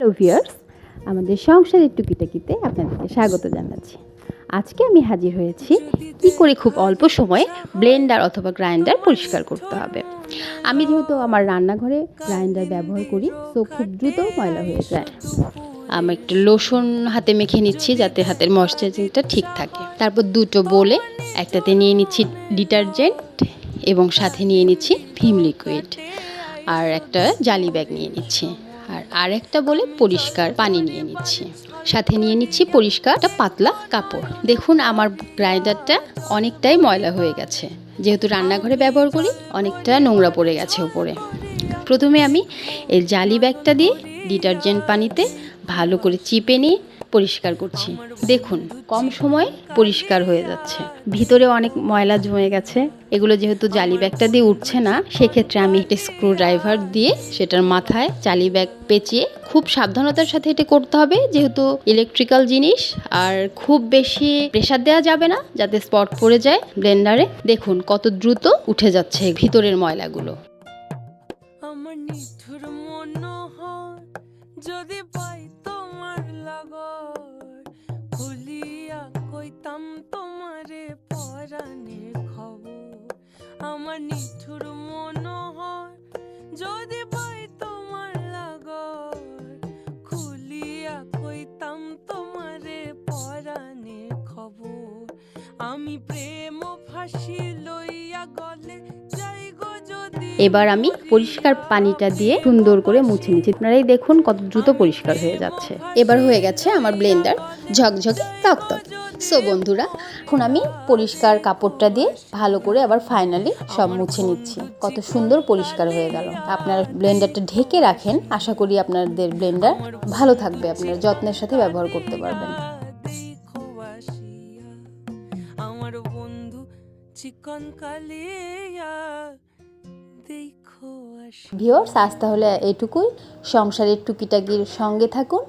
Hello viewers, আমাদের সংসারের টুকিটাকিতে আপনাদেরকে স্বাগত জানাচ্ছি। আজকে আমি হাজির হয়েছি কি করে খুব অল্প সময়ে ব্লেন্ডার অথবা গ্রাইন্ডার পরিষ্কার করতে হবে। আমি যেহেতু আমার রান্নাঘরে গ্রাইন্ডার ব্যবহার করি, তো খুব দ্রুত ময়লা হয়ে যায়। আমি একটু লোশন হাতে মেখে নিচ্ছি যাতে হাতের ময়েশ্চারাইজিংটা ঠিক থাকে। তারপর দুটো বলে একটাতে নিয়ে নিচ্ছি ডিটারজেন্ট এবং সাথে নিয়ে নিচ্ছি ভিম লিকুইড, আর একটা জালি ব্যাগ নিয়ে নিচ্ছি। আর একটা বলে পরিষ্কার পানি নিয়ে নিচ্ছি, সাথে নিয়ে নিচ্ছি পরিষ্কার একটা পাতলা কাপড়। দেখুন আমার গ্রাইন্ডারটা অনেকটাই ময়লা হয়ে গেছে, যেহেতু রান্নাঘরে ব্যবহার করি অনেকটা নোংরা পড়ে গেছে উপরে। প্রথমে আমি এই জালি ব্যাগটা দিয়ে ডিটারজেন্ট পানিতে ভালো করে চিপে নিয়ে পরিষ্কার করছি। দেখুন কম সময়ে পরিষ্কার হয়ে যাচ্ছে, ভিতরে অনেক ময়লা জমে গেছে। এগুলো যেহেতু জালি ব্যাগটা দিয়ে উঠছে না, সেক্ষেত্রে আমি একটা স্ক্রু ড্রাইভার দিয়ে সেটার মাথায় জালি ব্যাগ পেঁচিয়ে খুব সাবধানতার সাথে এটা করতে হবে, যেহেতু ইলেকট্রিক্যাল জিনিস। আর খুব বেশি প্রেসার দেওয়া যাবে না যাতে স্পট পড়ে যায় ব্লেন্ডারে। দেখুন কত দ্রুত উঠে যাচ্ছে ভিতরের ময়লাগুলো। আমার নিঠুর মনোহর যদি পাই তোমার লাগর, খুলিয়া কইতাম তোমারে পরাণের খবর। আমার নিঠুর মনোহর যদি পাই তোমার লাগর, খুলিয়া কইতাম তোমারে পরাণের খবর। আমি প্রেম ফাঁসি লইয়া গলে যাই গো যদি। এবার আমি পরিষ্কার পানিটা দিয়ে সুন্দর করে মুছে নিচ্ছি। আপনারাই দেখুন কত দ্রুত পরিষ্কার হয়ে যাচ্ছে। এবার হয়ে গেছে আমার ব্লেন্ডার ঝকঝকে তকতক। সো বন্ধুরা, এখন আমি পরিষ্কার কাপড়টা দিয়ে ভালো করে আবার ফাইনালি সব মুছে নিচ্ছি। কত সুন্দর পরিষ্কার হয়ে গেল। আপনারা ব্লেন্ডারটা ঢেকে রাখেন, আশা করি আপনাদের ব্লেন্ডার ভালো থাকবে, আপনারা যত্নের সাথে ব্যবহার করতে পারবেন। দেখো আসিয়া আমার বন্ধু চিকন কালিয়া, দেখো আসিয়া। ভিউয়ার্স, আজ তাহলে এইটুকুই। সংসারের টুকিটাকির সঙ্গে থাকুন।